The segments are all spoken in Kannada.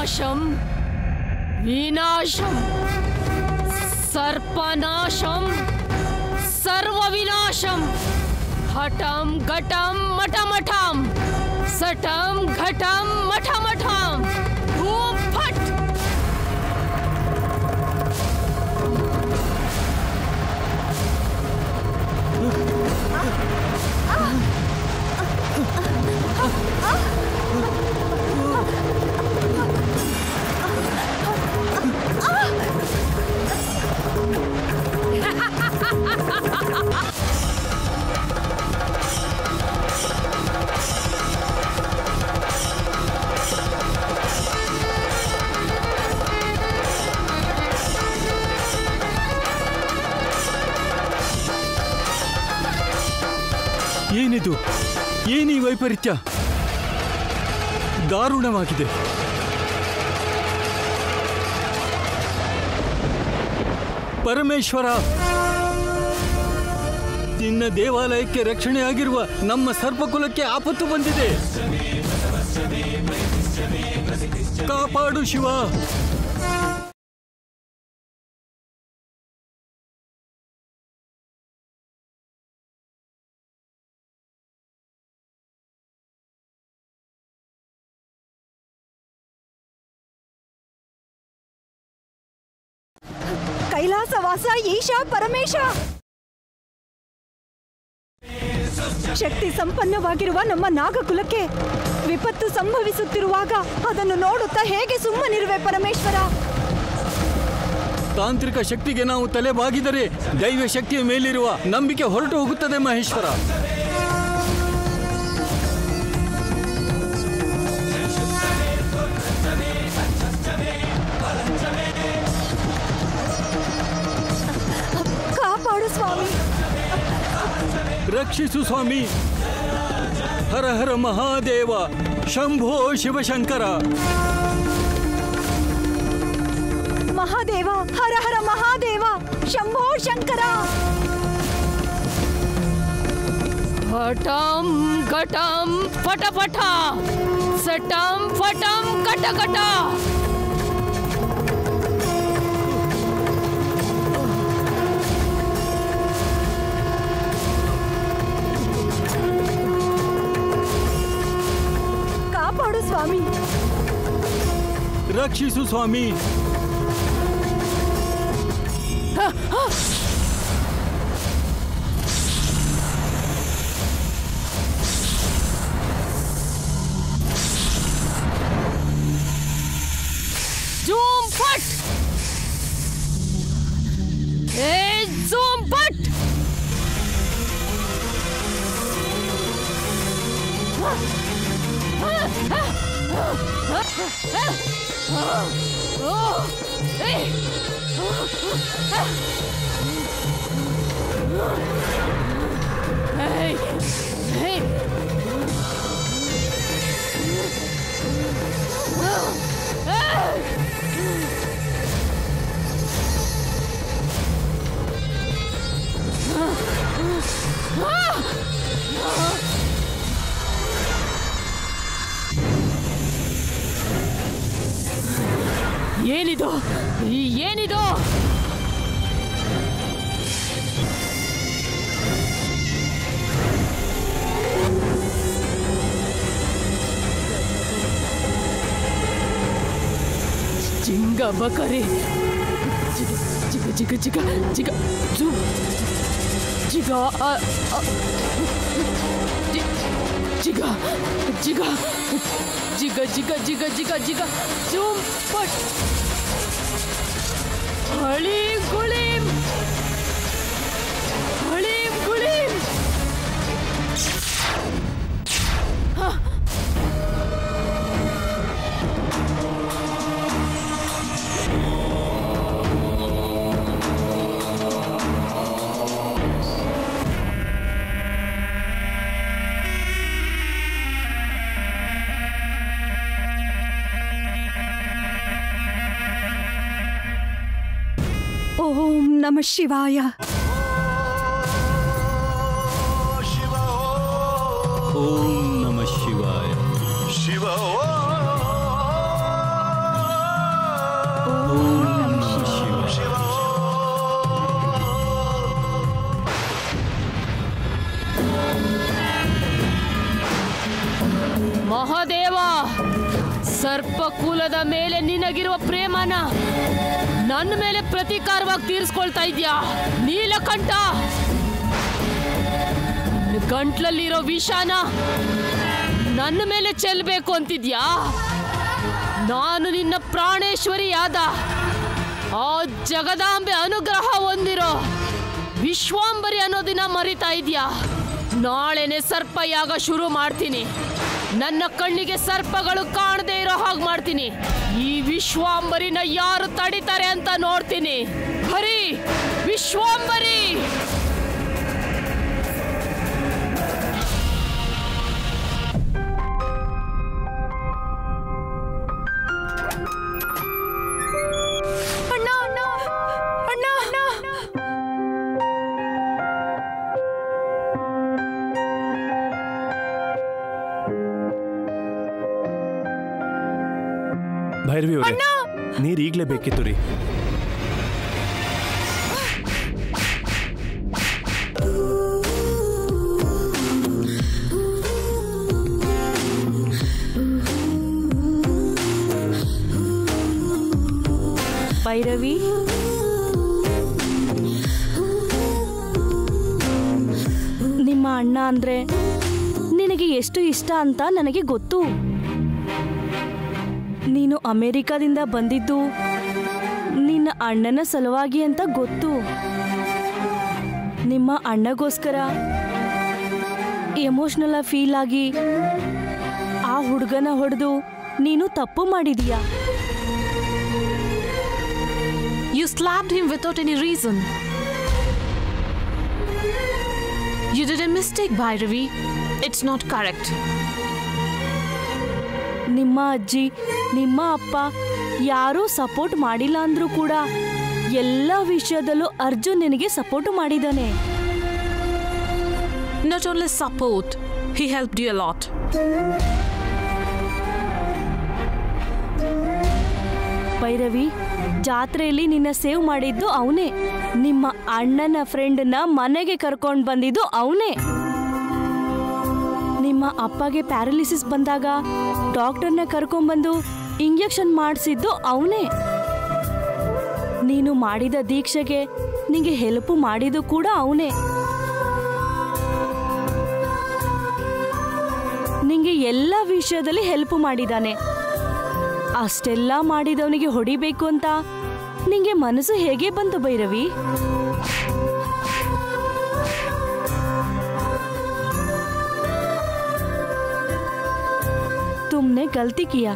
नाशम विनाशम सर्पनाशम सर्वविनाशम हटम घटम मठमठम सटम घटम मठमठम धूम फट। ಏನಿದು? ಏನಿ ವೈಪರೀತ್ಯ? ದಾರುಣವಾಗಿದೆ. ಪರಮೇಶ್ವರ, ನಿನ್ನ ದೇವಾಲಯಕ್ಕೆ ರಕ್ಷಣೆಯಾಗಿರುವ ನಮ್ಮ ಸರ್ಪಕುಲಕ್ಕೆ ಆಪತ್ತು ಬಂದಿದೆ. ಕಾಪಾಡು ಶಿವ. ಕೈಲಾಸವಾಸ ಈಶ ಪರಮೇಶ, ಶಕ್ತಿ ಸಂಪನ್ನವಾಗಿರುವ ನಮ್ಮ ನಾಗಕುಲಕ್ಕೆ ವಿಪತ್ತು ಸಂಭವಿಸುತ್ತಿರುವಾಗ ಅದನ್ನು ನೋಡುತ್ತಾ ಹೇಗೆ ಸುಮ್ಮನಿರುವೆ ಪರಮೇಶ್ವರ? ತಾಂತ್ರಿಕ ಶಕ್ತಿಗೆ ನಾವು ತಲೆ ಬಾಗಿದರೆ ದೈವ ಶಕ್ತಿಯ ಮೇಲಿರುವ ನಂಬಿಕೆ ಹೊರಟು ಹೋಗುತ್ತದೆ ಮಹೇಶ್ವರ. ಕಾಪಾಡು ಸ್ವಾಮಿ, ರಕ್ಷಿಸು ಸ್ವಾಮಿ. ಹರ ಹರ ಮಹಾದೇವ, ಶಂಭೋ ಶಿವಶಂಕರ. ಮಹಾದೇವ, ಹರ ಹರ ಮಹಾದೇವ, ಶಂಭೋ ಶಂಕರ. हटम घटम फटाफटा सटम फटम कटकटा। ಕಾಪಾಡು ಸ್ವಾಮಿ, ರಕ್ಷಿಸು ಸ್ವಾಮಿ. झूम फट, झूम फट। ಏನಿದು ಏನಿದು? ಜಿಂಗ ಬಕರೆ ಜಿಗ ಜಿಗ ಜಿಗ ಜಿಗ ಜಿಗ ಜಿಗ ಜಿಗ ಜಿಗ ಜಿಗ ಜಿಗ ಜಿಗ ಜಿಗ ಜಿಗ झूम फट। हलीम गुलीम हलीम गुलीम। ओम नमः शिवाय। ओम नमः शिवाय। शिव ಸರ್ಪ ಕುಲದ ಮೇಲೆ ನಿನಗಿರುವ ಪ್ರೇಮನ ನನ್ನ ಮೇಲೆ ಪ್ರತೀಕಾರವಾಗಿ ತೀರಿಸ್ಕೊಳ್ತಾ ಇದ್ಯಾ ನೀಲಕಂಠ? ಗಂಟ್ಲಲ್ಲಿರೋ ವಿಷಾನ ನನ್ನ ಮೇಲೆ ಚೆಲ್ಲಬೇಕು ಅಂತಿದ್ಯಾ? ನಾನು ನಿನ್ನ ಪ್ರಾಣೇಶ್ವರಿಯಾದ ಆ ಜಗದಾಂಬೆ ಅನುಗ್ರಹ ಹೊಂದಿರೋ ವಿಶ್ವಾಂಬರಿ ಅನ್ನೋದಿನ ಮರಿತಾ ಇದ್ಯಾ? ನಾಳೆನೆ ಸರ್ಪಯಾಗ ಶುರು ಮಾಡ್ತೀನಿ. ನನ್ನ ಕಣ್ಣಿಗೆ ಸರ್ಪಗಳು ಕಾಣದೇ ಇರೋ ಹಾಗೆ ಮಾಡ್ತೀನಿ. ಈ ವಿಶ್ವಾಂಬರಿನ ಯಾರು ತಡಿತಾರೆ ಅಂತ ನೋಡ್ತೀನಿ. ಹರಿ ವಿಶ್ವಾಂಬರಿ! ಭೈರವಿ ಅವರೇ, ನೀರು ಈಗಲೇ ಬೇಕಿತ್ತು ರೀ. ಭೈರವಿ, ನಿಮ್ಮ ಅಣ್ಣ ಅಂದ್ರೆ ನಿನಗೆ ಎಷ್ಟು ಇಷ್ಟ ಅಂತ ನನಗೆ ಗೊತ್ತು. ನೀನು ಅಮೆರಿಕಾದಿಂದ ಬಂದಿದ್ದು ನಿನ್ನ ಅಣ್ಣನ ಸಲುವಾಗಿ ಅಂತ ಗೊತ್ತು. ನಿಮ್ಮ ಅಣ್ಣಗೋಸ್ಕರ ಎಮೋಷನಲ್ ಫೀಲ್ ಆಗಿ ಆ ಹುಡುಗನ ಹೊಡೆದು ನೀನು ತಪ್ಪು ಮಾಡಿದೀಯಾ. You slapped him without any reason. You did a mistake, Bhairavi. It's not correct. ನಿಮ್ಮ ಅಜ್ಜಿ, ನಿಮ್ಮ ಅಪ್ಪ ಯಾರೂ ಸಪೋರ್ಟ್ ಮಾಡಿಲ್ಲ ಅಂದ್ರೂ ಕೂಡ ಎಲ್ಲ ವಿಷಯದಲ್ಲೂ ಅರ್ಜುನ್ ನಿನಗೆ ಸಪೋರ್ಟ್ ಮಾಡಿದ್ದಾನೆ. Not only support, he helped you a lot. Bhairavi, ಜಾತ್ರೆಯಲ್ಲಿ ನಿನ್ನ ಸೇವ್ ಮಾಡಿದ್ದು ಅವನೇ. ನಿಮ್ಮ ಅಣ್ಣನ ಫ್ರೆಂಡ್ನ ಮನೆಗೆ ಕರ್ಕೊಂಡು ಬಂದಿದ್ದು ಅವನೇ. ನಿಮ್ಮ ಅಪ್ಪಗೆ ಪ್ಯಾರಲಿಸಿಸ್ ಬಂದಾಗ ಡಾಕ್ಟರ್ನ ಕರ್ಕೊಂಡ್ಬಂದು ಇಂಜೆಕ್ಷನ್ ಮಾಡಿಸಿದ್ದು ಅವನೇ. ನೀನು ಮಾಡಿದ ದೀಕ್ಷೆಗೆ ನಿಂಗೆ ಹೆಲ್ಪ್ ಮಾಡಿದ್ದು ಕೂಡ ಅವನೇ. ನಿಂಗೆ ಎಲ್ಲ ವಿಷಯದಲ್ಲಿ ಹೆಲ್ಪ್ ಮಾಡಿದಾನೆ. ಅಷ್ಟೆಲ್ಲ ಮಾಡಿದವನಿಗೆ ಹೊಡಿಬೇಕು ಅಂತ ನಿಂಗೆ ಮನಸ್ಸು ಹೇಗೆ ಬಂತು ಭೈರವಿ? तुमने गलती किया.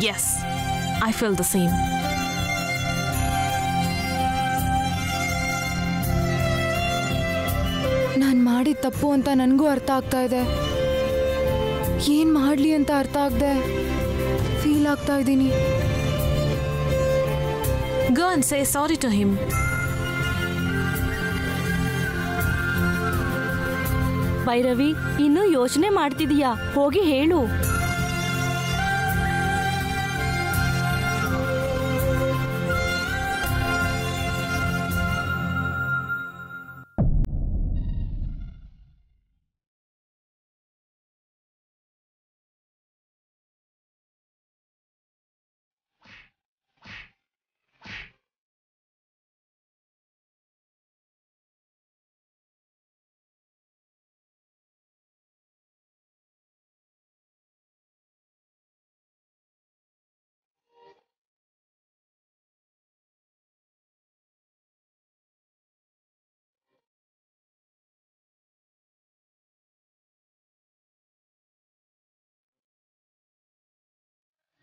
Yes, I feel the same. ನಾನು ಮಾಡಿದ ತಪ್ಪು ಅಂತ ನನಗೂ ಅರ್ಥ ಆಗ್ತಾ ಇದೆ. ಏನು ಮಾಡಲಿ ಅಂತ ಅರ್ಥ ಆಗದೆ ಫೀಲ್ ಆಗ್ತಾ ಇದ್ದೀನಿ. Go and say sorry to him. Bhairavi, ಇನ್ನೂ ಯೋಚನೆ ಮಾಡ್ತಿದೀಯಾ? ಹೋಗಿ ಹೇಳು.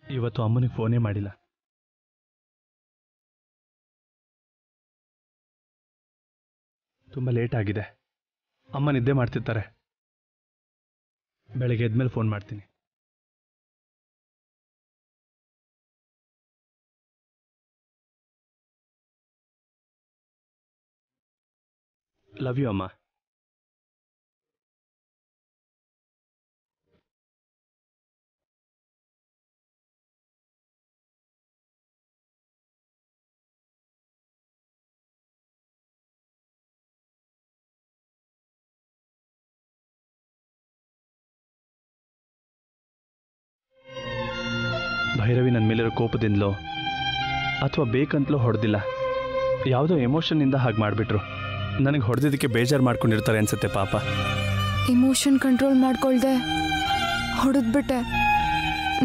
ಇವತ್ತು ಅಮ್ಮನಿಗೆ ಫೋನೇ ಮಾಡಿಲ್ಲ. ತುಂಬ ಲೇಟ್ ಆಗಿದೆ. ಅಮ್ಮ ನಿದ್ದೆ ಮಾಡ್ತಿರ್ತಾರೆ. ಬೆಳಗ್ಗೆ ಎದ್ಮೇಲೆ ಫೋನ್ ಮಾಡ್ತೀನಿ. ಲವ್ ಯು ಅಮ್ಮ. ಭೈರವಿ ನನ್ನ ಮೇಲಿರೋ ಕೋಪದಿಂದಲೋ ಅಥವಾ ಬೇಕಂತಲೋ ಹೊಡೆದಿಲ್ಲ, ಯಾವುದೋ ಎಮೋಷನ್ನಿಂದ ಹಾಗೆ ಮಾಡಿಬಿಟ್ರು. ನನಗೆ ಹೊಡೆದಿದ್ದಕ್ಕೆ ಬೇಜಾರು ಮಾಡ್ಕೊಂಡಿರ್ತಾರೆ ಅನ್ಸುತ್ತೆ ಪಾಪ. ಇಮೋಷನ್ ಕಂಟ್ರೋಲ್ ಮಾಡ್ಕೊಳ್ದೆ ಹೊಡೆದ್ಬಿಟ್ಟೆ.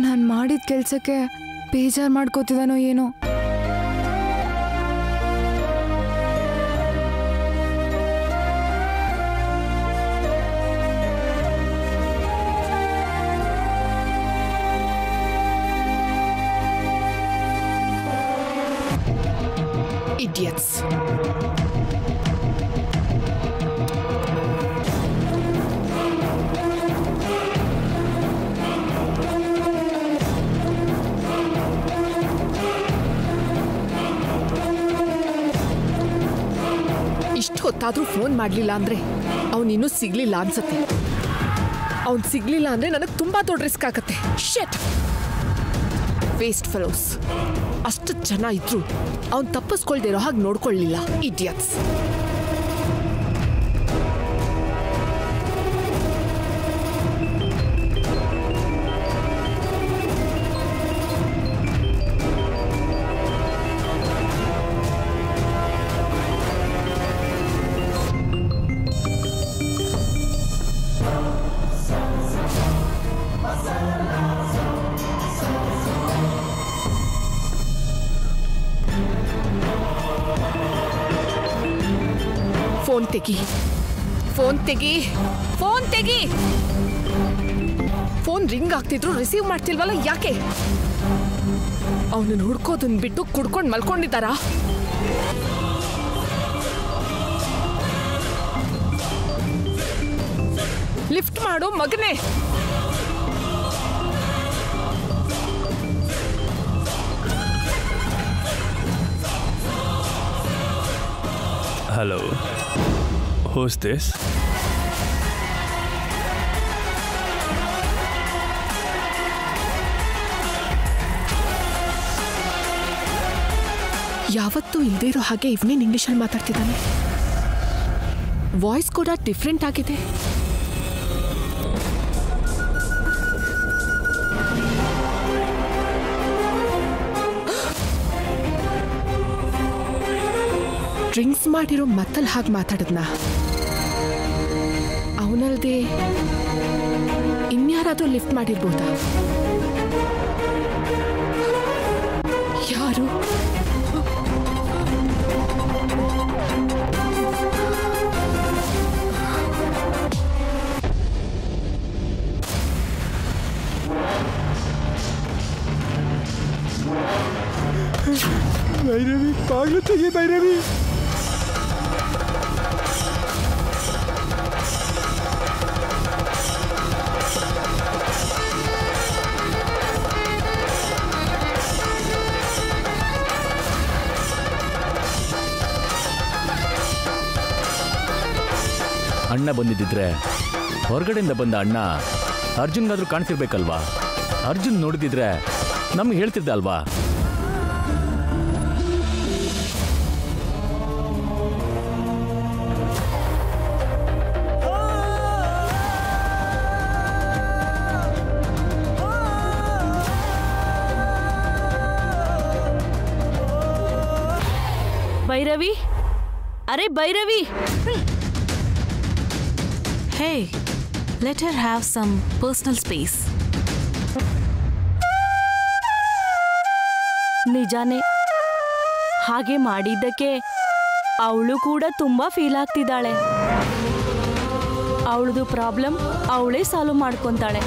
ನಾನು ಮಾಡಿದ ಕೆಲಸಕ್ಕೆ ಬೇಜಾರು ಮಾಡ್ಕೋತಿದ್ದಾನೋ ಏನೋ. Idiots. ಇಷ್ಟು ಹೊತ್ತಾದ್ರೂ ಫೋನ್ ಮಾಡಲಿಲ್ಲ ಅಂದ್ರೆ ಅವನಿನ್ನೂ ಸಿಗ್ಲಿಲ್ಲ ಅನ್ಸತ್ತೆ. ಅವನು ಸಿಗ್ಲಿಲ್ಲ ಅಂದ್ರೆ ನನಗೆ ತುಂಬಾ ದೊಡ್ಡ ರಿಸ್ಕ್ ಆಗತ್ತೆ. Shit waste fellows. ಅಷ್ಟು ಜನ ಇದ್ರು ಅವ್ನು ತಪ್ಪಿಸ್ಕೊಳ್ದಿರೋ ಹಾಗೆ ನೋಡ್ಕೊಳ್ಳಿಲ್ಲ. ಇಡಿಯಟ್ಸ್. ಫೋನ್ ತೆಗಿ, ಫೋನ್ ತೆಗಿ, ಫೋನ್ ತೆಗಿ. ಫೋನ್ ರಿಂಗ್ ಆಗ್ತಿದ್ರು ರಿಸೀವ್ ಮಾಡ್ತಿಲ್ವಲ್ಲ, ಯಾಕೆ? ಅವನನ್ನು ಹುಡ್ಕೋದನ್ನ ಬಿಟ್ಟು ಕುಡ್ಕೊಂಡು ಮಲ್ಕೊಂಡಿದ್ದಾರಾ? ಲಿಫ್ಟ್ ಮಾಡು ಮಗನೇ. Hello, who's this? ಯಾವತ್ತೂ ಇಲ್ಲದೆ ಇರೋ ಹಾಗೆ ಇವನೇನು ಇಂಗ್ಲಿಷಲ್ಲಿ ಮಾತಾಡ್ತಿದ್ದಾನೆ. ವಾಯ್ಸ್ ಕೂಡ ಡಿಫ್ರೆಂಟ್ ಆಗಿದೆ. ಡ್ರಿಂಕ್ಸ್ ಮಾಡಿರೋ ಮತ್ತಲ್ಲಿ ಹಾಗೆ ಮಾತಾಡಿದ್ನ. ಅವನಲ್ದೆ ಇನ್ಯಾರಾದ್ರೂ ಲಿಫ್ಟ್ ಮಾಡಿರ್ಬೋದಾ? ಯಾರು? ಭೈರವಿ, ಬಾಗ್ಲು ತೆಗಿ ಭೈರವಿ. ಅಣ್ಣ ಬಂದಿದ್ದಿದ್ರೆ ಹೊರಗಡೆಯಿಂದ ಬಂದ ಅಣ್ಣ ಅರ್ಜುನ್ಗಾದ್ರೂ ಕಾಣ್ತಿರ್ಬೇಕಲ್ವಾ? ಅರ್ಜುನ್ ನೋಡಿದಿದ್ರೆ ನಮ್ಗೆ ಹೇಳ್ತಿದ್ದ ಅಲ್ವಾ? ಭೈರವಿ, ಅರೆ Bhairavi. Hey, let her have some personal space. ನಿಜಾನೇ, ಹಾಗೆ ಮಾಡಿದ್ದಕ್ಕೆ ಅವಳು ಕೂಡ ತುಂಬಾ ಫೀಲ್ ಆಗ್ತಿದ್ದಾಳೆ. ಅವಳದು ಪ್ರಾಬ್ಲಮ್ ಅವಳೇ ಸಾಲ್ವ್ ಮಾಡ್ಕೊಂತಾಳೆ.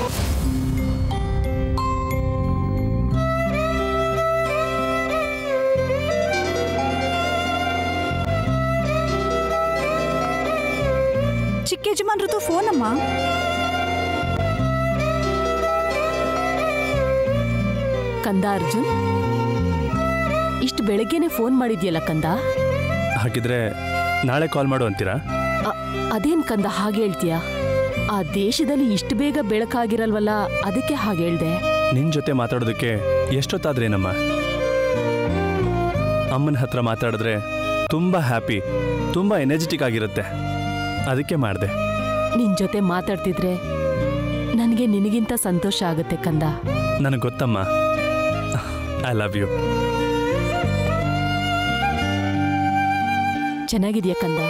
ಚಿಕ್ಕ ಯಜಮಾನ್ರದ್ದು ಫೋನ್ ಅಮ್ಮ. ಕಂದ ಅರ್ಜುನ್, ಇಷ್ಟು ಬೆಳಗ್ಗೆನೆ ಫೋನ್ ಮಾಡಿದ್ಯಲ್ಲ ಕಂದ. ಹಾಗಿದ್ರೆ ನಾಳೆ ಕಾಲ್ ಮಾಡು ಅಂತೀರಾ? ಅದೇನ್ ಕಂದ ಹಾಗೆ ಹೇಳ್ತೀಯಾ? ಆ ದೇಶದಲ್ಲಿ ಇಷ್ಟು ಬೇಗ ಬೆಳಕಾಗಿರಲ್ವಲ್ಲ, ಅದಕ್ಕೆ ಹಾಗೆ ಹೇಳ್ದೆ. ನಿನ್ನ ಜೊತೆ ಮಾತಾಡೋದಕ್ಕೆ ಎಷ್ಟೊತ್ತಾದ್ರೇನಮ್ಮ? ಅಮ್ಮನ ಹತ್ರ ಮಾತಾಡಿದ್ರೆ ತುಂಬ ಹ್ಯಾಪಿ, ತುಂಬ ಎನರ್ಜೆಟಿಕ್ ಆಗಿರುತ್ತೆ, ಅದಕ್ಕೆ ಮಾಡಿದೆ. ನಿನ್ ಜೊತೆ ಮಾತಾಡ್ತಿದ್ರೆ ನನಗೆ ನಿನಗಿಂತ ಸಂತೋಷ ಆಗುತ್ತೆ ಕಂದ. ನನಗೆ ಗೊತ್ತಮ್ಮ, ಐ ಲವ್ ಯು. ಚೆನ್ನಾಗಿದೆಯಾ ಕಂದ?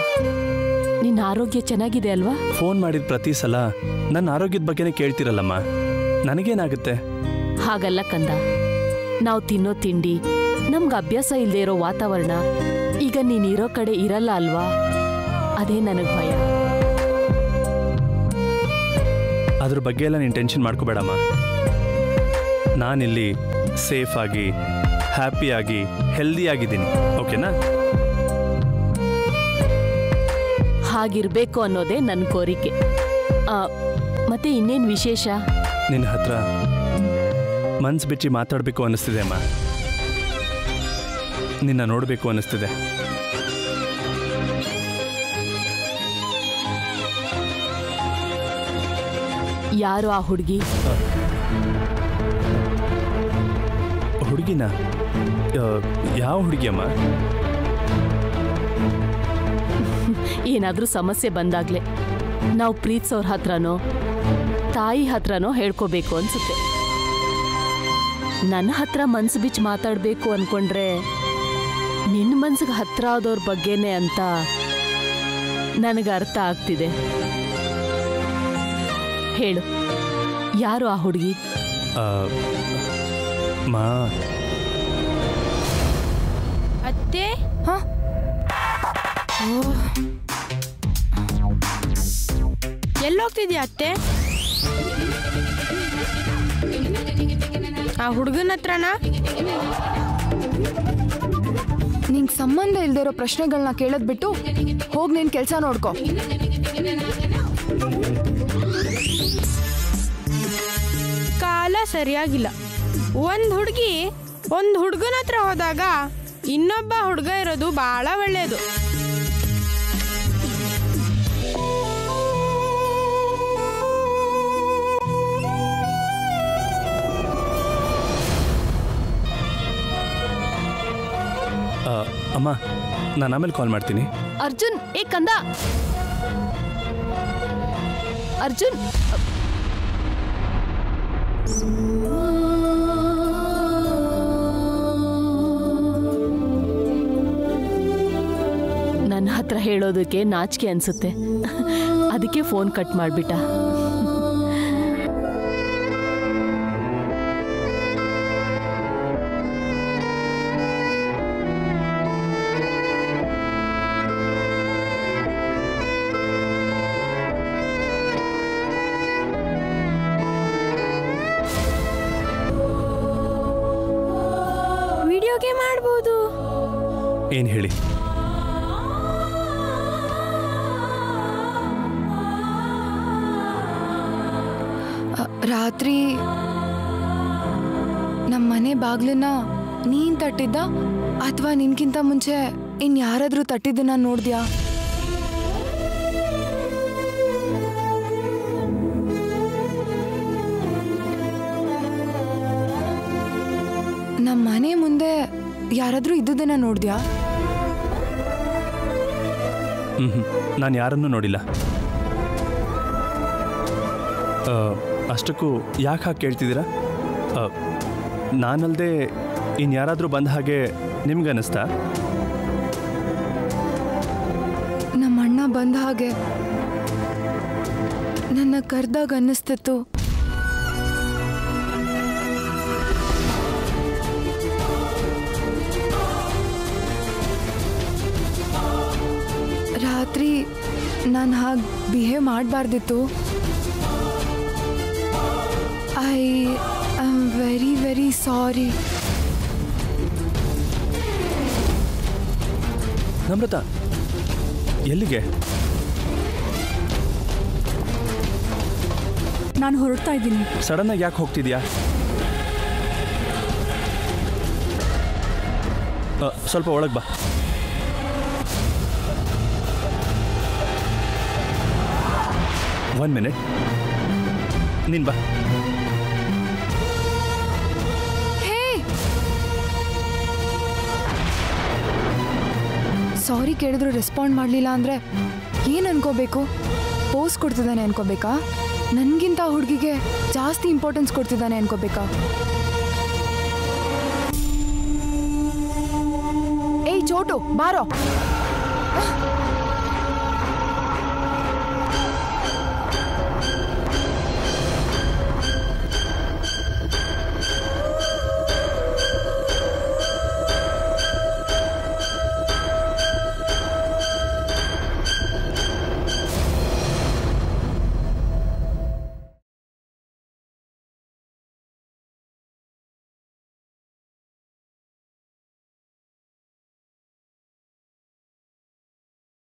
ನಿನ್ನ ಆರೋಗ್ಯ ಚೆನ್ನಾಗಿದೆ ಅಲ್ವಾ? ಫೋನ್ ಮಾಡಿದ ಪ್ರತಿ ಸಲ ನನ್ನ ಆರೋಗ್ಯದ ಬಗ್ಗೆನೇ ಕೇಳ್ತಿರಲ್ಲಮ್ಮ, ನನಗೇನಾಗುತ್ತೆ? ಹಾಗಲ್ಲ ಕಂದ, ನಾವು ತಿನ್ನೋ ತಿಂಡಿ, ನಮ್ಗೆ ಅಭ್ಯಾಸ ಇಲ್ಲದೆ ಇರೋ ವಾತಾವರಣ ಈಗ ನೀನಿರೋ ಕಡೆ ಇರಲ್ಲ ಅಲ್ವಾ? ಅದೇ ನನಗೆ ಭಯ. ಅದ್ರ ಬಗ್ಗೆ ಎಲ್ಲ ನೀನು ಟೆನ್ಷನ್ ಮಾಡ್ಕೋಬೇಡಮ್ಮ. ನಾನಿಲ್ಲಿ ಸೇಫಾಗಿ, ಹ್ಯಾಪಿಯಾಗಿ, ಹೆಲ್ದಿಯಾಗಿದ್ದೀನಿ. ಓಕೆನಾ? ಹಾಗಿರ್ಬೇಕು ಅನ್ನೋದೇ ನನ್ನ ಕೋರಿಕೆ. ಮತ್ತೆ ಇನ್ನೇನು ವಿಶೇಷ? ನಿನ್ನ ಹತ್ರ ಮನ್ಸು ಬಿಚ್ಚಿ ಮಾತಾಡಬೇಕು ಅನ್ನಿಸ್ತಿದೆ ಅಮ್ಮ. ನಿನ್ನ ನೋಡಬೇಕು ಅನ್ನಿಸ್ತಿದೆ. ಯಾರು ಆ ಹುಡುಗಿ? ಹುಡುಗಿನ? ಯಾವ ಹುಡುಗಿ ಅಮ್ಮ? ಏನಾದರೂ ಸಮಸ್ಯೆ ಬಂದಾಗ್ಲೇ ನಾವು ಪ್ರೀತಿಸೋರ ಹತ್ರನೋ ತಾಯಿ ಹತ್ರನೋ ಹೇಳ್ಕೋಬೇಕು ಅನ್ಸುತ್ತೆ. ನನ್ನ ಹತ್ರ ಮನ್ಸು ಬಿಚ್ಚಿ ಮಾತಾಡಬೇಕು ಅನ್ಕೊಂಡ್ರೆ ನಿನ್ನ ಮನ್ಸಿಗೆ ಹತ್ರ ಆದವ್ರ ಬಗ್ಗೆನೇ ಅಂತ ನನಗೆ ಅರ್ಥ ಆಗ್ತಿದೆ. ಹೇಳು, ಯಾರು ಆ ಹುಡುಗಿ? ಅತ್ತೆ, ಎಲ್ಲೋಗ್ತಿದ್ಯಾ ಅತ್ತೆ? ಆ ಹುಡುಗನ ಹತ್ರನಾ? ನಿಂಗೆ ಸಂಬಂಧ ಇಲ್ದೇ ಇರೋ ಪ್ರಶ್ನೆಗಳನ್ನ ಕೇಳೋದ್ ಬಿಟ್ಟು ಹೋಗಿ ನೀನ್ ಕೆಲಸ ನೋಡ್ಕೊ. ಕಾಲ ಸರಿಯಾಗಿಲ್ಲ. ಒಂದು ಹುಡುಗನ ಹತ್ರ ಹೋದಾಗ ಇನ್ನೊಬ್ಬ ಹುಡುಗ ಇರೋದು ಬಹಳ ಒಳ್ಳೆಯದು. ಅಮ್ಮ, ನಾನು ಆಮೇಲೆ ಕಾಲ್ ಮಾಡ್ತೀನಿ. ಅರ್ಜುನ್, ಏ ಕಂದ, ಅರ್ಜುನ್. ನನ್ನ ಹತ್ರ ಹೇಳೋದಕ್ಕೆ ನಾಚಿಕೆ ಅನ್ಸುತ್ತೆ, ಅದಕ್ಕೆ ಫೋನ್ ಕಟ್ ಮಾಡಿಬಿಟ್ಟ. ವಿಡಿಯೋಗೆ ಮಾಡ್ಬೋದು. ಏನು ಹೇಳಿ? ರಾತ್ರಿ ನಮ್ಮ ಮನೆ ಬಾಗ್ಲನ್ನ ನೀನ್ ತಟ್ಟಿದ್ದ ಅಥವಾ ನಿನ್ಕಿಂತ ಮುಂಚೆ ಇನ್ಯಾರಾದ್ರೂ ತಟ್ಟಿದ್ದನ್ನ ನೋಡ್ದ್ಯಾ? ನಮ್ಮ ಮನೆ ಮುಂದೆ ಯಾರಾದ್ರೂ ಇದ್ದುದನ್ನ ನೋಡ್ದ್ಯಾ? ನಾನು ಯಾರನ್ನೂ ನೋಡಿಲ್ಲ. ಅಷ್ಟಕ್ಕೂ ಯಾಕೆ ಹಾಗೆ ಕೇಳ್ತಿದ್ದೀರಾ? ನಾನಲ್ಲದೆ ಇನ್ಯಾರಾದರೂ ಬಂದ ಹಾಗೆ ನಿಮ್ಗನ್ನಿಸ್ತಾ? ನಮ್ಮ ಅಣ್ಣ ಬಂದ ಹಾಗೆ ನನ್ನ ಕರ್ದಾಗ ಅನ್ನಿಸ್ತಿತ್ತು. ರಾತ್ರಿ ನಾನು ಹಾಗೆ ಬಿಹೇವ್ ಮಾಡಬಾರ್ದಿತ್ತು. I am very very sorry. Namrata, ಎಲ್ಲಿಗೆ? ನಾನು ಹೊರಡ್ತಾ ಇದ್ದೀನಿ. ಸಡನ್ನಾಗಿ ಯಾಕೆ ಹೋಗ್ತಿದ್ಯಾ? ಸ್ವಲ್ಪ ಒಳಗೆ ಬಾ. ಒನ್ ಮಿನಿಟ್, ನೀನು ಬಾ. ಸಾರಿ ಕೇಳಿದ್ರು ರೆಸ್ಪಾಂಡ್ ಮಾಡಲಿಲ್ಲ ಅಂದರೆ ಏನು ಅನ್ಕೋಬೇಕು? ಪೋಸ್ ಕೊಡ್ತಿದ್ದಾನೆ ಅನ್ಕೋಬೇಕಾ? ನನಗಿಂತ ಹುಡುಗಿಗೆ ಜಾಸ್ತಿ ಇಂಪಾರ್ಟೆನ್ಸ್ ಕೊಡ್ತಿದ್ದಾನೆ ಅನ್ಕೋಬೇಕಾ? ಚೋಟು ಬಾರೋ